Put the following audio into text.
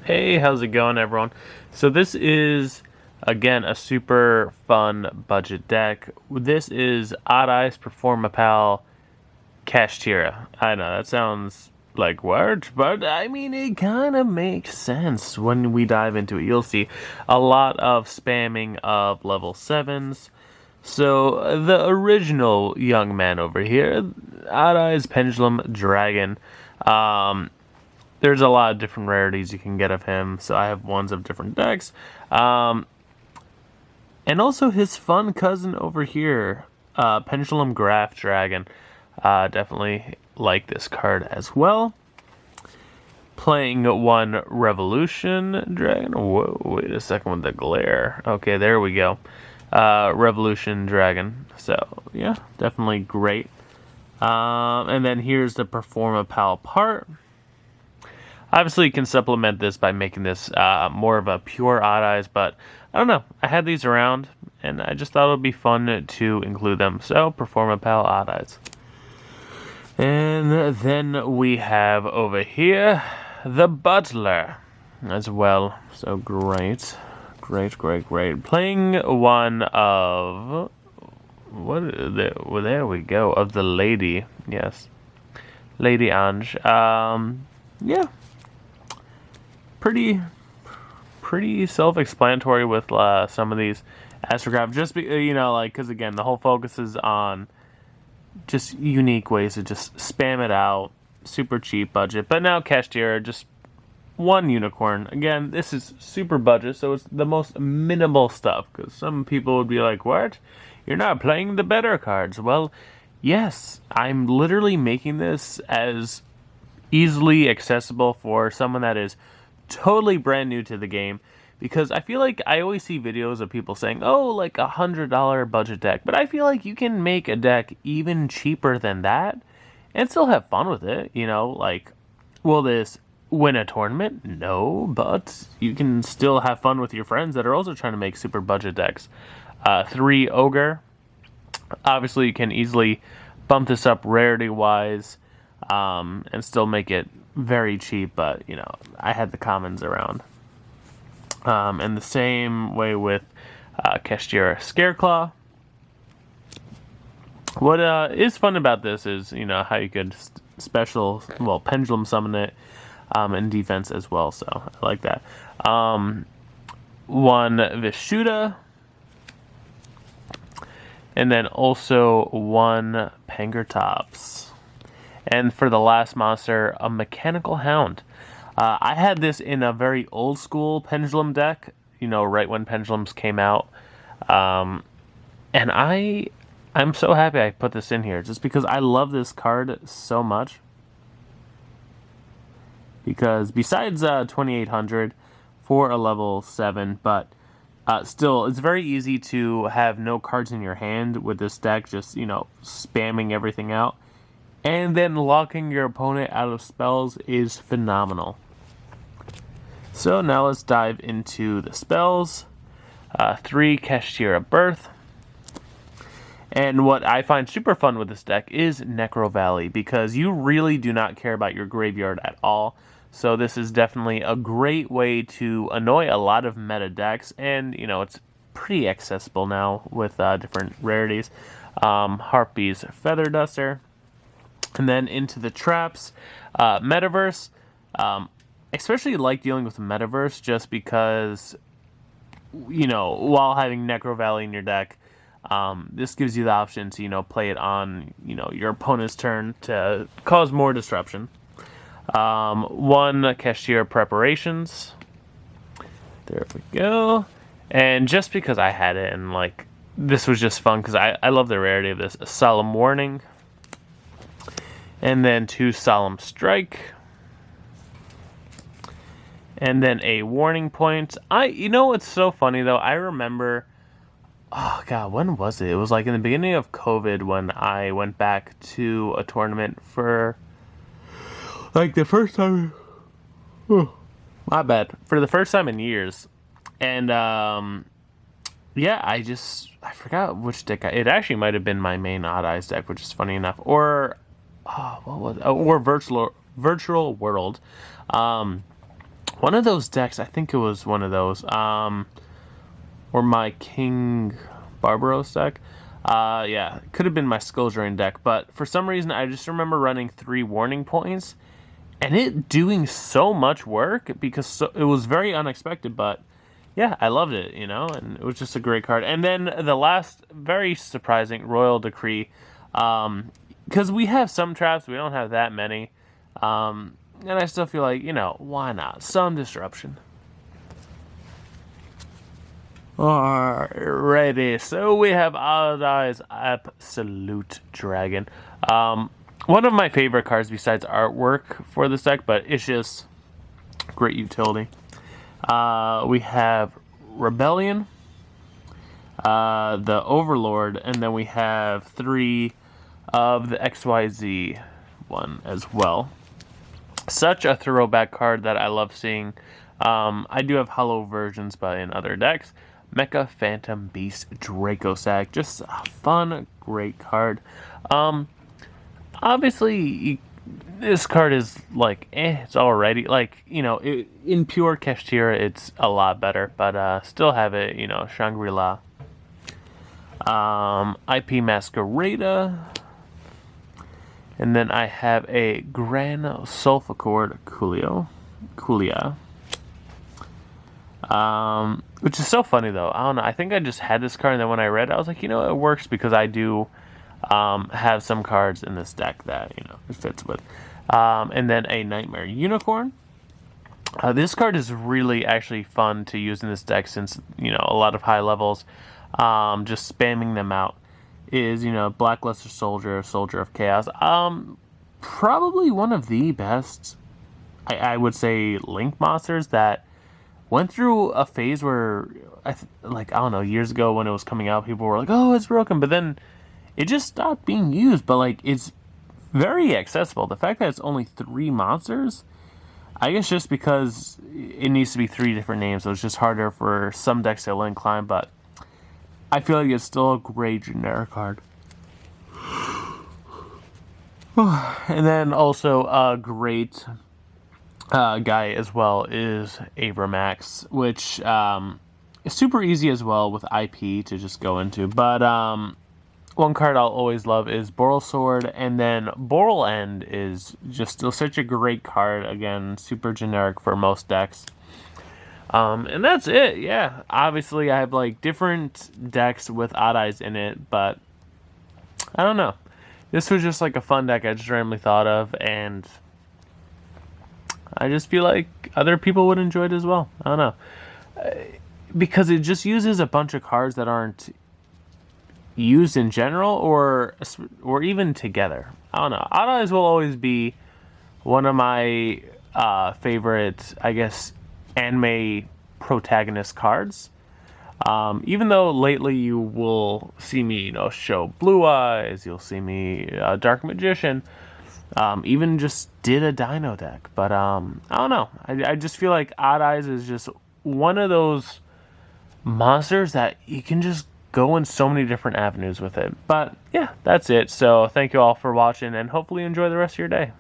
Hey, how's it going, everyone? So this is, again, a super fun budget deck. This is Odd Eyes Performapal Kashtira. I know, that sounds like words, but I mean, it kind of makes sense when we dive into it. You'll see a lot of spamming of level 7s. So, the original young man over here, Odd Eyes Pendulum Dragon, there's a lot of different rarities you can get of him, so I have ones of different decks. And also his fun cousin over here, Pendulum Graph Dragon. Definitely like this card as well. Playing one Revolution Dragon. Whoa, wait a second with the glare. Okay, there we go. Revolution Dragon. So, yeah, definitely great. And then here's the Performapal part. Obviously, you can supplement this by making this more of a pure Odd Eyes, but I don't know. I had these around, and I just thought it would be fun to include them. So, Performapal Odd Eyes. And then we have over here the Butler as well. So, great. Great. Playing one of... What is it? Well, there we go. Of the Lady. Yes. Lady Ange. Yeah. Pretty self-explanatory with some of these astrograph. Just because again, the whole focus is on just unique ways to just spam it out, super cheap budget. But now Kashtira, just one unicorn. Again, this is super budget, so it's the most minimal stuff. Because some people would be like, "What? You're not playing the better cards?" Well, yes, I'm literally making this as easily accessible for someone that is totally brand new to the game, because I feel like I always see videos of people saying, oh, like $100 budget deck, but I feel like you can make a deck even cheaper than that and still have fun with it. Like, will this win a tournament? No, but you can still have fun with your friends that are also trying to make super budget decks. 3 Ogre. Obviously, you can easily bump this up rarity wise and still make it very cheap, but I had the commons around. And the same way with Kashtira Scareclaw. What is fun about this is how you could pendulum summon it in defense as well, so I like that. One Vishuddha, and then also one Pangertops. And for the last monster, a Mechanical Hound. I had this in a very old school Pendulum deck, right when Pendulums came out. And I'm so happy I put this in here, just because I love this card so much. Because besides 2800 for a level 7, but still, it's very easy to have no cards in your hand with this deck, just, spamming everything out. And then locking your opponent out of spells is phenomenal. So now let's dive into the spells. 3 Kashtira Birth. And what I find super fun with this deck is Necro Valley, because you really do not care about your graveyard at all. So this is definitely a great way to annoy a lot of meta decks, and it's pretty accessible now with different rarities. Harpy's Feather Duster. And then into the traps, Metaverse. Especially like dealing with Metaverse, just because, while having Necro Valley in your deck, this gives you the option to, play it on, your opponent's turn to cause more disruption. 1 Kashtira Preparations. There we go. And just because I had it, and, this was just fun, because I love the rarity of this. A Solemn Warning. And then 2 Solemn Strike. And then a Warning Point. It's so funny, though. I remember... Oh, God, when was it? It was, in the beginning of COVID when I went back to a tournament for... the first time... Oh, my bad. For the first time in years. And, yeah, I forgot which deck. It actually might have been my main Odd Eyes deck, which is funny enough. Or... what was it? Or Virtual World, one of those decks, I think it was one of those, or my King Barbaros deck. Yeah, it could have been my Skull Drain deck, but for some reason I just remember running 3 warning points and it doing so much work because it was very unexpected, but yeah, I loved it, and it was just a great card. And then the last, very surprising, Royal Decree, because we have some traps, we don't have that many, and I still feel like, why not? Some disruption. Alrighty, so we have Aldi's Absolute Dragon. One of my favorite cards besides artwork for this deck, but it's just great utility. We have Rebellion, the Overlord, and then we have 3 of the XYZ one as well. Such a throwback card that I love seeing. I do have hollow versions, but in other decks. Mecha Phantom Beast Dracossack. Just a fun, great card. Obviously, this card is like, it's already, like, in pure Kashtira, it's a lot better, but still have it, Shangri-La. IP Masquerada. And then I have a Gran Sulfachord Kulia. Which is so funny though. I don't know. I think I just had this card, and then when I read it, I was like, it works because I do have some cards in this deck that it fits with. And then a Nightmare Unicorn. This card is really actually fun to use in this deck since a lot of high levels, just spamming them out is Blackluster Soldier, Soldier of Chaos. Probably one of the best, I would say, Link monsters that went through a phase where, I don't know, years ago when it was coming out, people were like, oh, it's broken, but then it just stopped being used, but, it's very accessible. The fact that it's only 3 monsters, I guess just because it needs to be 3 different names, so it's just harder for some decks to link climb, but I feel like it's still a great generic card. And then also a great guy as well is Abramax, which is super easy as well with IP to just go into. But one card I'll always love is Boral Sword, and then Boral End is just still such a great card. Again, super generic for most decks. And that's it, yeah. Obviously, I have, different decks with Odd Eyes in it, but I don't know. This was just, a fun deck I just randomly thought of, and I just feel like other people would enjoy it as well. I don't know. Because it just uses a bunch of cards that aren't used in general or even together. I don't know. Odd Eyes will always be one of my favorite, I guess, anime protagonist cards. Even though lately you will see me, show Blue Eyes, you'll see me Dark Magician, even just did a Dino deck. But I don't know. I just feel like Odd Eyes is just one of those monsters that you can just go in so many different avenues with it. But yeah, that's it. So thank you all for watching, and hopefully enjoy the rest of your day.